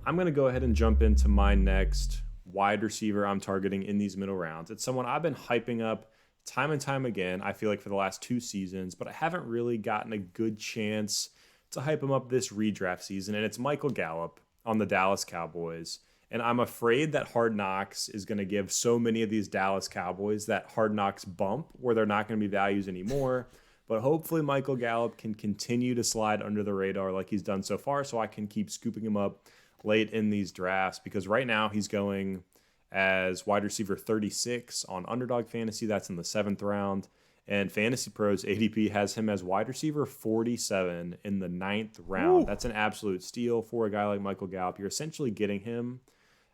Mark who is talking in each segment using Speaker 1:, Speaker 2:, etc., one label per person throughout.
Speaker 1: I'm going to go ahead and jump into my next wide receiver I'm targeting in these middle rounds. It's someone I've been hyping up time and time again, I feel like for the last 2 seasons, but I haven't really gotten a good chance to hype him up this redraft season, and it's Michael Gallup on the Dallas Cowboys. And I'm afraid that Hard Knocks is going to give so many of these Dallas Cowboys that Hard Knocks bump where they're not going to be values anymore. But hopefully Michael Gallup can continue to slide under the radar like he's done so far, so I can keep scooping him up late in these drafts, because right now he's going as wide receiver 36 on Underdog Fantasy. That's in the 7th round. And Fantasy Pros ADP has him as wide receiver 47 in the 9th round. Ooh. That's an absolute steal for a guy like Michael Gallup. You're essentially getting him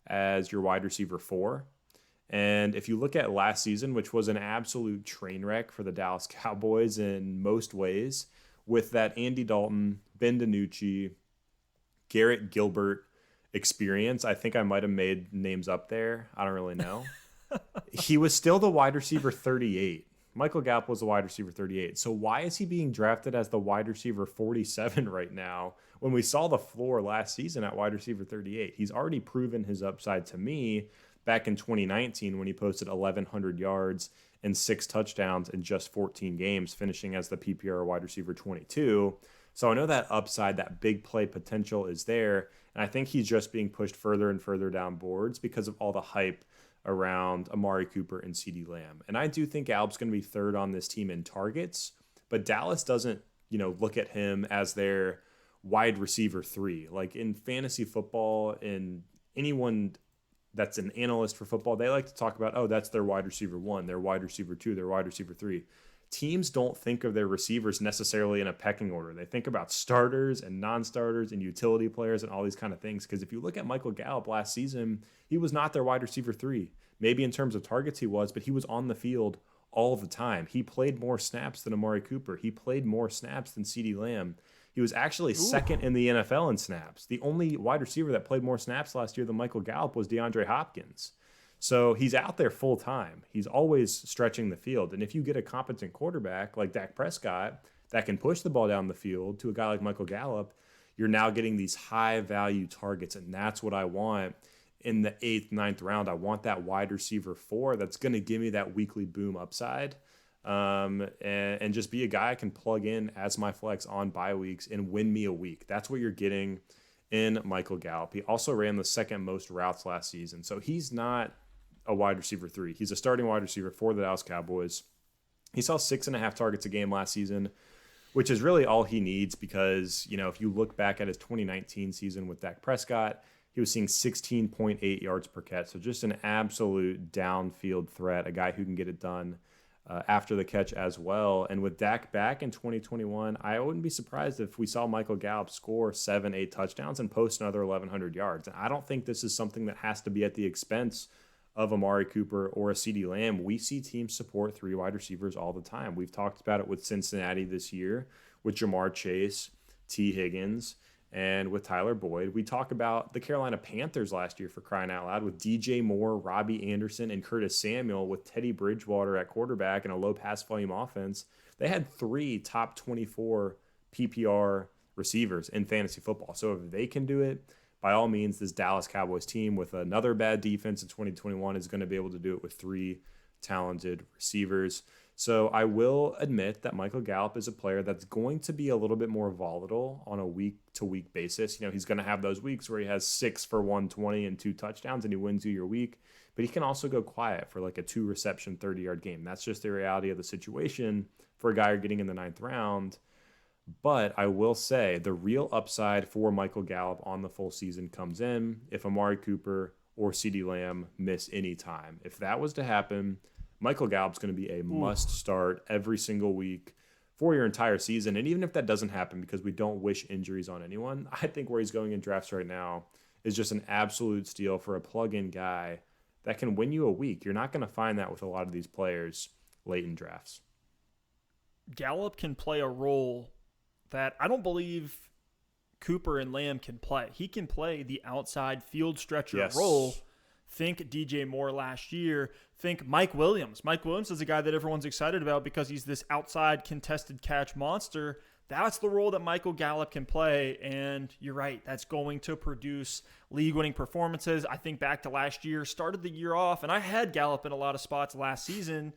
Speaker 1: as your wide receiver 4. And if you look at last season, which was an absolute train wreck for the Dallas Cowboys in most ways, with that Andy Dalton, Ben DiNucci, Garrett Gilbert experience, I think I might have made names up there. I don't really know. He was still the wide receiver 38. Michael Gallup was the wide receiver 38. So why is he being drafted as the wide receiver 47 right now when we saw the floor last season at wide receiver 38? He's already proven his upside to me back in 2019 when he posted 1,100 yards and 6 touchdowns in just 14 games, finishing as the PPR wide receiver 22. So I know that upside, that big play potential is there, and I think he's just being pushed further and further down boards because of all the hype around Amari Cooper and Ceedee Lamb. And I do think Gallup's going to be 3rd on this team in targets, but Dallas doesn't, look at him as their wide receiver 3. Like in fantasy football, and anyone that's an analyst for football, they like to talk about, oh, that's their wide receiver 1, their wide receiver 2, their wide receiver 3. Teams don't think of their receivers necessarily in a pecking order. They think about starters and non-starters and utility players and all these kind of things. Because if you look at Michael Gallup last season, he was not their wide receiver 3. Maybe in terms of targets he was, but he was on the field all the time. He played more snaps than Amari Cooper. He played more snaps than Ceedee Lamb. He was actually second in the NFL in snaps. The only wide receiver that played more snaps last year than Michael Gallup was DeAndre Hopkins. So he's out there full time. He's always stretching the field. And if you get a competent quarterback like Dak Prescott that can push the ball down the field to a guy like Michael Gallup, you're now getting these high value targets. And that's what I want in the 8th, 9th round. I want that wide receiver 4 that's going to give me that weekly boom upside, and just be a guy I can plug in as my flex on bye weeks and win me a week. That's what you're getting in Michael Gallup. He also ran the 2nd most routes last season. So he's not a wide receiver 3. He's a starting wide receiver for the Dallas Cowboys. He saw 6.5 targets a game last season, which is really all he needs because, if you look back at his 2019 season with Dak Prescott, he was seeing 16.8 yards per catch. So just an absolute downfield threat, a guy who can get it done after the catch as well. And with Dak back in 2021, I wouldn't be surprised if we saw Michael Gallup score 7-8 touchdowns and post another 1,100 yards. And I don't think this is something that has to be at the expense of Amari Cooper or a Ceedee Lamb. We see teams support 3 wide receivers all the time. We've talked about it with Cincinnati this year, with Jamar Chase, T. Higgins, and with Tyler Boyd. We talk about the Carolina Panthers last year, for crying out loud, with DJ Moore, Robbie Anderson, and Curtis Samuel, with Teddy Bridgewater at quarterback and a low pass volume offense. They had 3 top 24 PPR receivers in fantasy football. So if they can do it, by all means, this Dallas Cowboys team with another bad defense in 2021 is going to be able to do it with 3 talented receivers. So I will admit that Michael Gallup is a player that's going to be a little bit more volatile on a week-to-week basis. He's going to have those weeks where he has 6 for 120 and 2 touchdowns and he wins you your week. But he can also go quiet for like a 2-reception, 30-yard game. That's just the reality of the situation for a guy you're getting in the 9th round. But I will say the real upside for Michael Gallup on the full season comes in if Amari Cooper or Ceedee Lamb miss any time. If that was to happen, Michael Gallup's going to be a must start every single week for your entire season. And even if that doesn't happen, because we don't wish injuries on anyone, I think where he's going in drafts right now is just an absolute steal for a plug-in guy that can win you a week. You're not going to find that with a lot of these players late in drafts.
Speaker 2: Gallup can play a role that I don't believe Cooper and Lamb can play. He can play the outside field stretcher role. Think DJ Moore last year. Think Mike Williams. Mike Williams is a guy that everyone's excited about because he's this outside contested catch monster That's the role that Michael Gallup can play, and you're right, that's going to produce league-winning performances. I think back to last year, started the year off, and I had Gallup in a lot of spots last season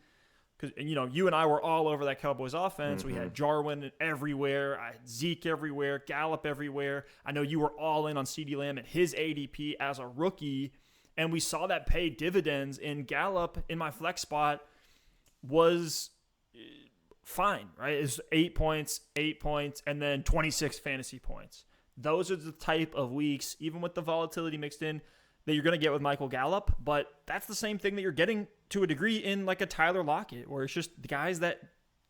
Speaker 2: because, you and I were all over that Cowboys offense. We had Jarwin everywhere, I had Zeke everywhere, Gallup everywhere. I know you were all in on Ceedee Lamb and his ADP as a rookie, and we saw that pay dividends. In Gallup, in my flex spot, was fine, right? It's 8 points, and then 26 fantasy points. Those are the type of weeks, even with the volatility mixed in, that you're going to get with Michael Gallup. But that's the same thing that you're getting to a degree in like a Tyler Lockett, where it's just the guys that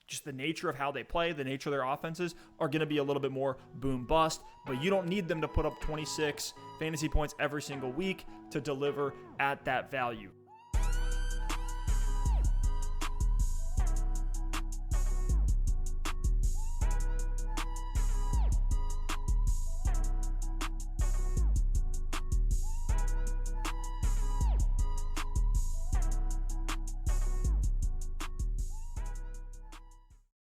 Speaker 2: just the nature of how they play, the nature of their offenses are going to be a little bit more boom bust, but you don't need them to put up 26 fantasy points every single week to deliver at that value.